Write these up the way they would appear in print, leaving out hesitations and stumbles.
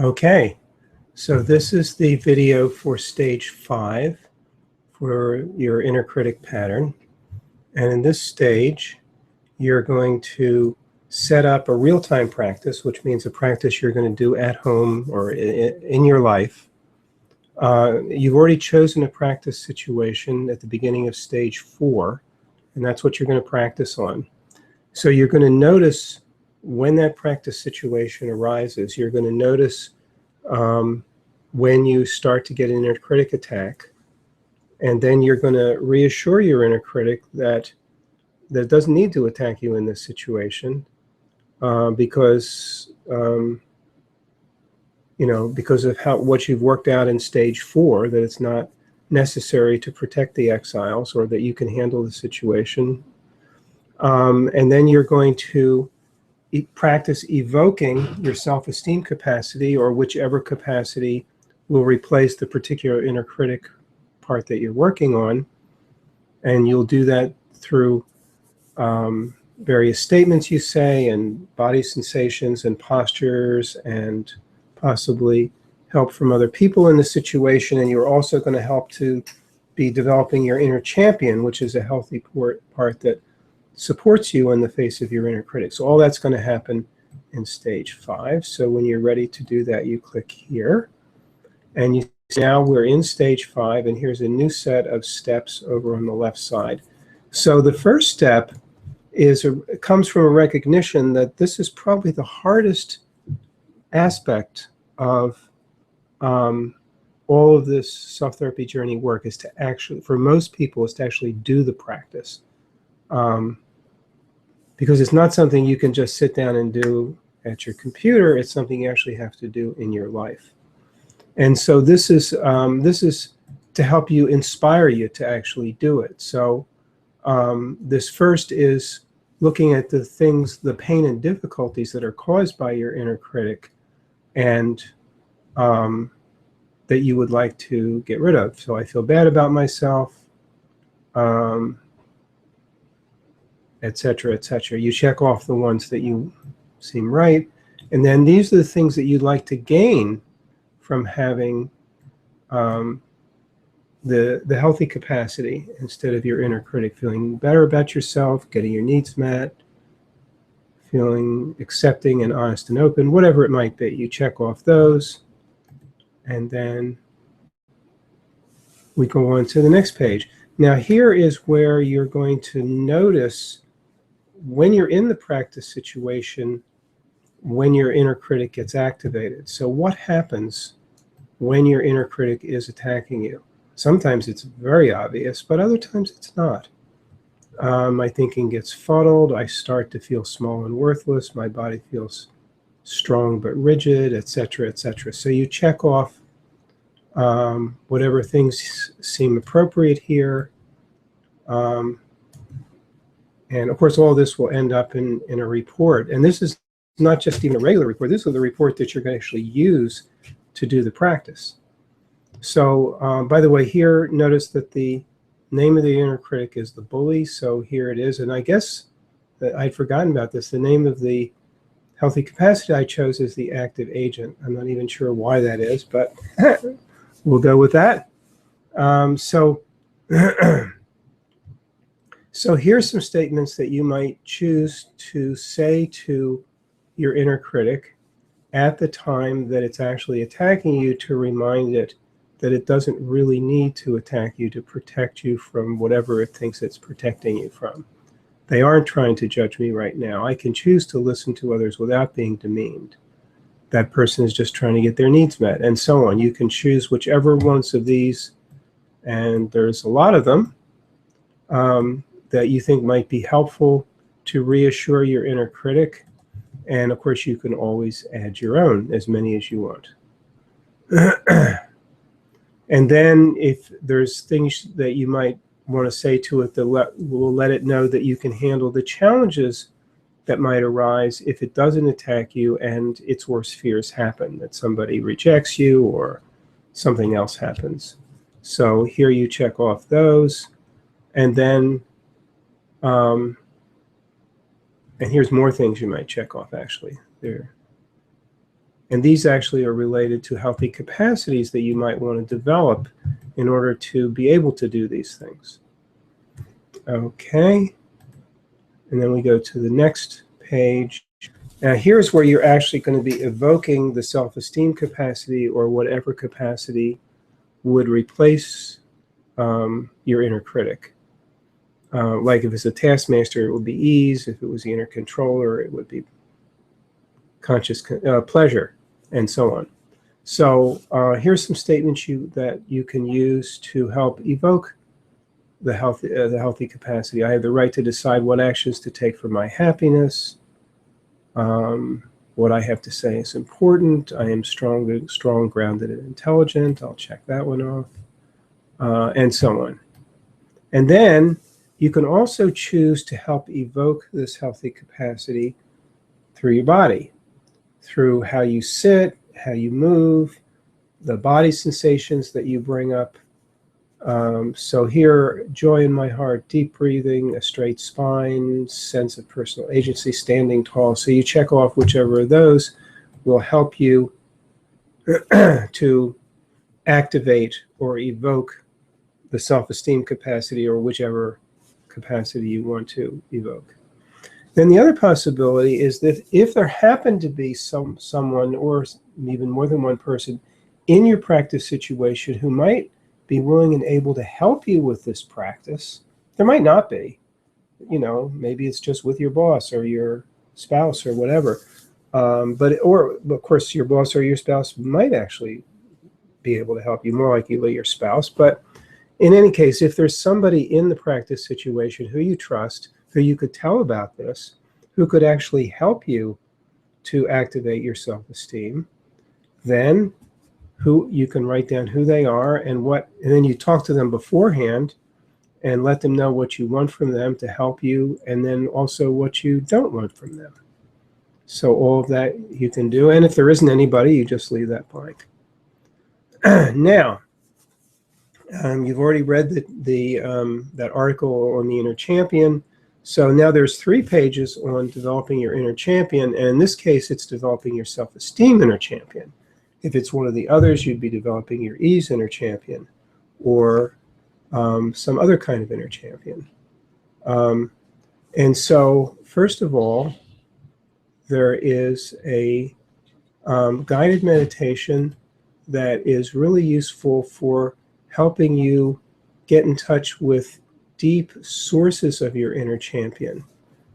Okay, so this is the video for stage 5 for your inner critic pattern. And in this stage, you're going to set up a real-time practice, which means a practice you're going to do at home or in your life. You've already chosen a practice situation at the beginning of stage 4, and that's what you're going to practice on. So you're going to notice when that practice situation arises. You're going to notice when you start to get an inner critic attack, and then you're going to reassure your inner critic that it doesn't need to attack you in this situation because because of what you've worked out in stage 4, that it's not necessary to protect the exiles, or that you can handle the situation. And then you're going to practice evoking your self-esteem capacity, or whichever capacity will replace the particular inner critic part that you're working on. And you'll do that through various statements you say, and body sensations and postures, and possibly help from other people in the situation. And you're also going to help to be developing your inner champion, which is a healthy part that supports you in the face of your inner critic. So all that's going to happen in stage 5. So when you're ready to do that, you click here, and you see now we're in stage 5, and here's a new set of steps over on the left side. So the first step comes from a recognition that this is probably the hardest aspect of all of this self-therapy journey work, is to actually, for most people, is to actually do the practice. Because it's not something you can just sit down and do at your computer. It's something you actually have to do in your life. And so this is to help you, inspire you to actually do it. So this first is looking at the things, the pain and difficulties that are caused by your inner critic, and that you would like to get rid of. So I feel bad about myself, etc., etc. You check off the ones that you seem right, and then these are the things that you'd like to gain from having the healthy capacity, instead of your inner critic. Feeling better about yourself, getting your needs met, feeling accepting and honest and open, whatever it might be. You check off those, and then we go on to the next page. Now here is where you're going to notice, when you're in the practice situation, when your inner critic gets activated. So what happens when your inner critic is attacking you? Sometimes it's very obvious, but other times it's not. My thinking gets fuddled. I start to feel small and worthless. My body feels strong but rigid, etc., etc. So you check off whatever things seem appropriate here. And of course, all this will end up in a report. And this is not just even a regular report. This is the report that you're going to actually use to do the practice. So, by the way, here, notice that the name of the inner critic is the bully. So here it is. And I guess that I'd forgotten about this. The name of the healthy capacity I chose is the active agent. I'm not even sure why that is, but we'll go with that. So here's some statements that you might choose to say to your inner critic at the time that it's actually attacking you, to remind it that it doesn't really need to attack you to protect you from whatever it thinks it's protecting you from. They aren't trying to judge me right now. I can choose to listen to others without being demeaned. That person is just trying to get their needs met, and so on. You can choose whichever ones of these, and there's a lot of them, that you think might be helpful to reassure your inner critic. And of course, you can always add your own, as many as you want. And then if there's things that you might want to say to it that will let it know that you can handle the challenges that might arise if it doesn't attack you and its worst fears happen, that somebody rejects you or something else happens. So here you check off those. And then, and here's more things you might check off actually there. And these actually are related to healthy capacities that you might want to develop in order to be able to do these things. Okay. And then we go to the next page. Now here's where you're actually going to be evoking the self-esteem capacity, or whatever capacity would replace your inner critic. Like if it's a taskmaster, it would be ease. If it was the inner controller, it would be conscious pleasure, and so on. So here's some statements that you can use to help evoke the healthy capacity. I have the right to decide what actions to take for my happiness. What I have to say is important. I am strong, grounded, and intelligent. I'll check that one off, and so on. And then you can also choose to help evoke this healthy capacity through your body, through how you sit, how you move, the body sensations that you bring up. So here, joy in my heart, deep breathing, a straight spine, sense of personal agency, standing tall. So you check off whichever of those will help you to activate or evoke the self-esteem capacity, or whichever capacity you want to evoke. Then the other possibility is that if there happened to be someone, or even more than one person, in your practice situation who might be willing and able to help you with this practice, there might not be. You know, maybe it's just with your boss or your spouse or whatever. But of course, your boss or your spouse might actually be able to help you, more likely your spouse. But in any case, if there's somebody in the practice situation who you trust, who you could tell about this, who could actually help you to activate your self-esteem, then you can write down who they are and then you talk to them beforehand and let them know what you want from them to help you, and then also what you don't want from them. So all of that you can do, and if there isn't anybody, you just leave that blank. Now, you've already read that article on the inner champion. So now there's 3 pages on developing your inner champion, and in this case, it's developing your self-esteem inner champion. If it's one of the others, you'd be developing your ease inner champion, or some other kind of inner champion. And so, first of all, there is a guided meditation that is really useful for helping you get in touch with deep sources of your inner champion.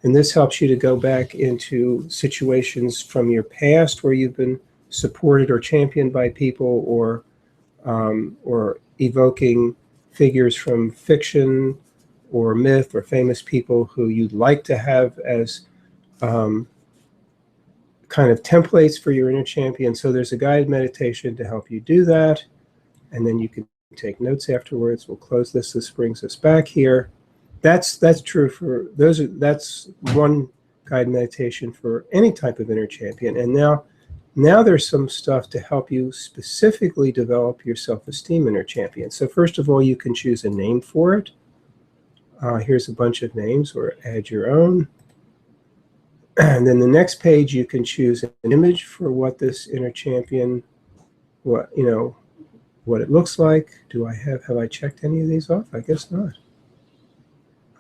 And this helps you to go back into situations from your past where you've been supported or championed by people, or evoking figures from fiction or myth or famous people who you'd like to have as kind of templates for your inner champion. So there's a guided meditation to help you do that, and then you can take notes afterwards. We'll close this. This brings us back here. That's true for those. That's one guided meditation for any type of inner champion. And now there's some stuff to help you specifically develop your self-esteem inner champion. So first of all, you can choose a name for it. Here's a bunch of names, or add your own. And then the next page, you can choose an image for what this inner champion, what it looks like. Have I checked any of these off? I guess not.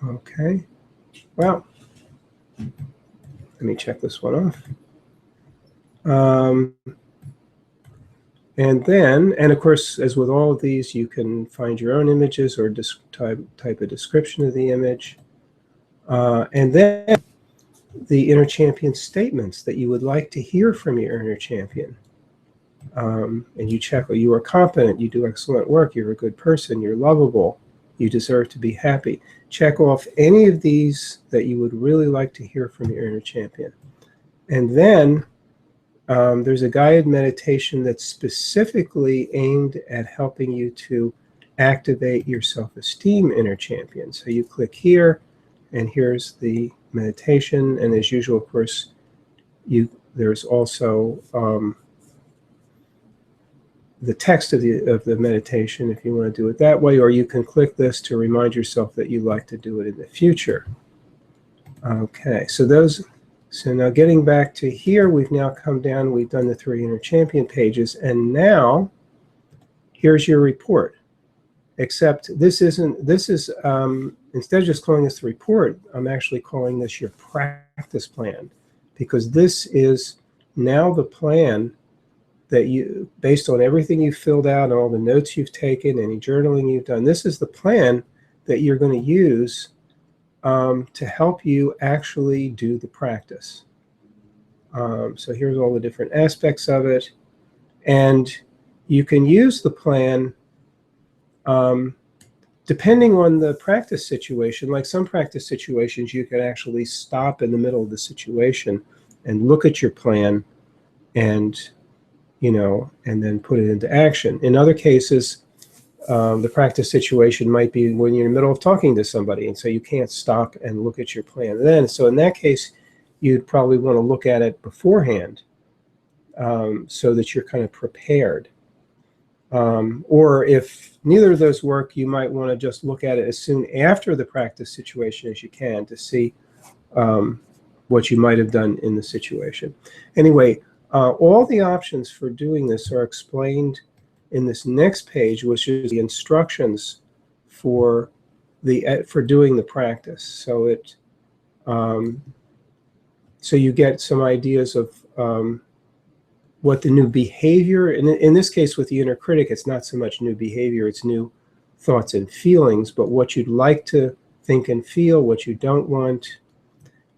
Okay. Well, let me check this one off. And of course, as with all of these, you can find your own images or type a description of the image. And then the inner champion statements that you would like to hear from your inner champion. And you check, well, you are competent, you do excellent work, you're a good person, you're lovable, you deserve to be happy. Check off any of these that you would really like to hear from your inner champion. And then there's a guided meditation that's specifically aimed at helping you to activate your self-esteem inner champion. So you click here, and here's the meditation. And as usual, of course, there's also the text of the meditation if you want to do it that way, or you can click this to remind yourself that you like to do it in the future. Okay, so So now getting back to here, we've now come down, we've done the 3 inner champion pages, and now here's your report. Except this is, instead of just calling this the report, I'm actually calling this your practice plan, because this is now the plan that you, based on everything you've filled out and all the notes you've taken, any journaling you've done, this is the plan that you're going to use to help you actually do the practice. So here's all the different aspects of it. And you can use the plan depending on the practice situation. Like some practice situations, you can actually stop in the middle of the situation and look at your plan and, you know, and then put it into action. In other cases, the practice situation might be when you're in the middle of talking to somebody, and so you can't stop and look at your plan then. So in that case, you'd probably want to look at it beforehand so that you're kind of prepared. Or if neither of those work, you might want to just look at it as soon after the practice situation as you can to see what you might have done in the situation. Anyway, all the options for doing this are explained in this next page, which is the instructions for doing the practice. So it so you get some ideas of what the new behavior, and in this case with the inner critic, it's not so much new behavior, it's new thoughts and feelings, but what you'd like to think and feel, what you don't want.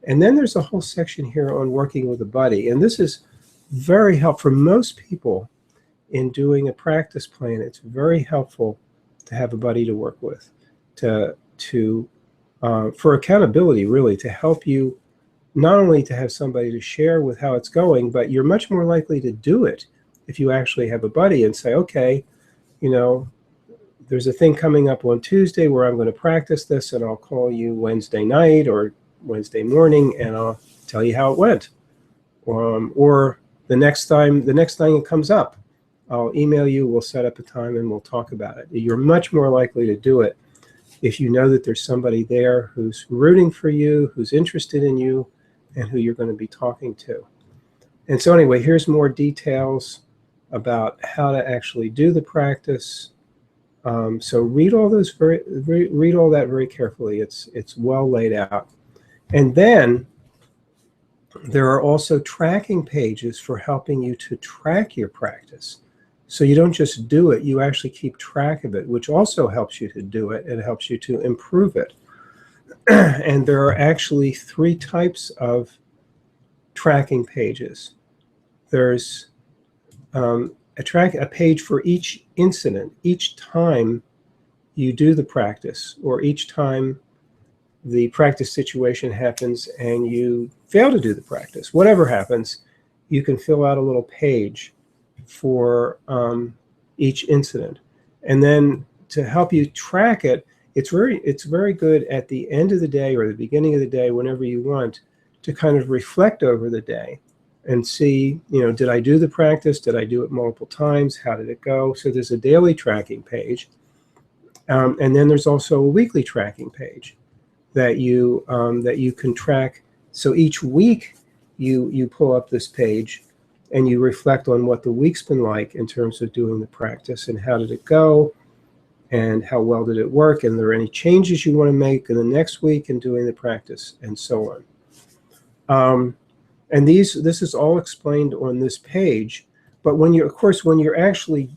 And then there's a whole section here on working with a buddy, and this is very helpful for most people. In doing a practice plan, it's very helpful to have a buddy to work with, for accountability, really, to help you, not only to have somebody to share with how it's going, but you're much more likely to do it if you actually have a buddy and say, okay, you know, there's a thing coming up on Tuesday where I'm going to practice this, and I'll call you Wednesday night or Wednesday morning, and I'll tell you how it went. Or the next time it comes up, I'll email you, we'll set up a time, and we'll talk about it. You're much more likely to do it if you know that there's somebody there who's rooting for you, who's interested in you, and who you're going to be talking to. And so anyway, here's more details about how to actually do the practice. So read all those read all that very carefully. It's well laid out. And then there are also tracking pages for helping you to track your practice. So you don't just do it, you actually keep track of it, which also helps you to do it. It helps you to improve it. And there are actually 3 types of tracking pages. There's a page for each incident, each time you do the practice, or each time the practice situation happens and you fail to do the practice. Whatever happens, you can fill out a little page for each incident. And then to help you track it, it's very good at the end of the day or the beginning of the day, whenever you want, to kind of reflect over the day and see, you know, did I do the practice? Did I do it multiple times? How did it go? So there's a daily tracking page. And then there's also a weekly tracking page that you can track. So each week you pull up this page and you reflect on what the week's been like in terms of doing the practice, and how did it go, and how well did it work, and are there any changes you want to make in the next week in doing the practice, and so on. And this is all explained on this page. But when you're actually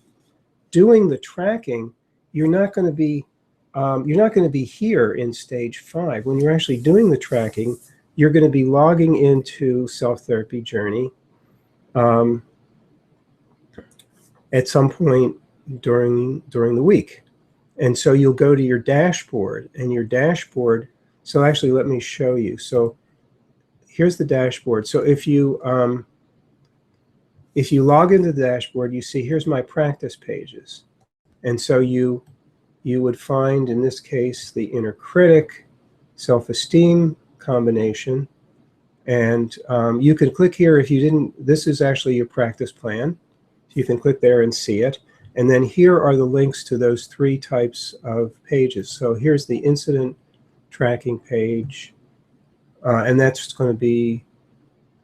doing the tracking, you're not going to be here in stage 5. When you're actually doing the tracking, you're going to be logging into Self-Therapy Journey at some point during the week. And so you'll go to your dashboard, and your dashboard, so actually let me show you. So here's the dashboard. So if you log into the dashboard, you see here's my practice pages. And so you would find, in this case, the inner critic, self-esteem combination. And you can click here if you didn't, this is actually your practice plan. You can click there and see it. And then here are the links to those 3 types of pages. So here's the incident tracking page. And that's going to be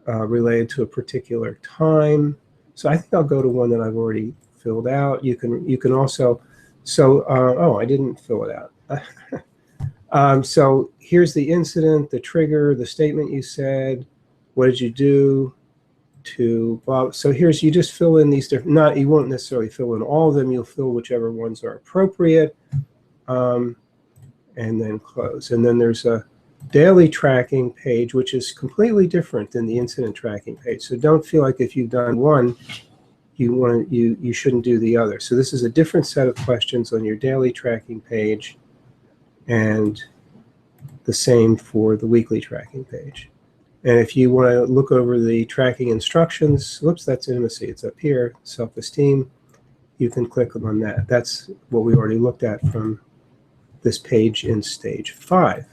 related to a particular time. So I think I'll go to one that I've already filled out. You can also, so, oh, I didn't fill it out. So here's the incident, the trigger, the statement you said, what did you do to, well, so here's, you just fill in these different, you won't necessarily fill in all of them, you'll fill whichever ones are appropriate, and then close. And then there's a daily tracking page, which is completely different than the incident tracking page. So don't feel like if you've done one, you shouldn't do the other. So this is a different set of questions on your daily tracking page, and the same for the weekly tracking page. And if you want to look over the tracking instructions, whoops, that's intimacy, it's up here, self-esteem, you can click on that. That's what we already looked at from this page in stage 5.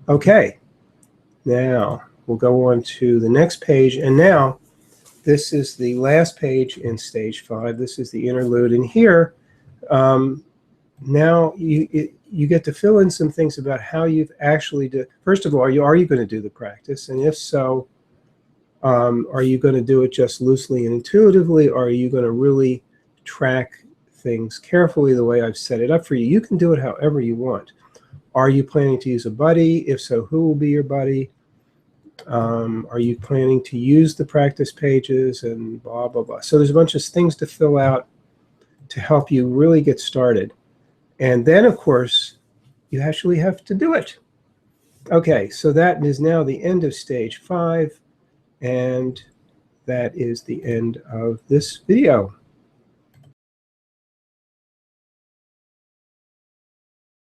Okay, now we'll go on to the next page, and now this is the last page in stage 5. This is the interlude, and here now you get to fill in some things about how you've actually did. First of all, are you going to do the practice? And if so, are you going to do it just loosely and intuitively, or are you going to really track things carefully the way I've set it up for you? You can do it however you want. Are you planning to use a buddy? If so, who will be your buddy? Are you planning to use the practice pages and blah, blah, blah. So there's a bunch of things to fill out to help you really get started. And then, of course, you actually have to do it. Okay, so that is now the end of stage 5, and that is the end of this video.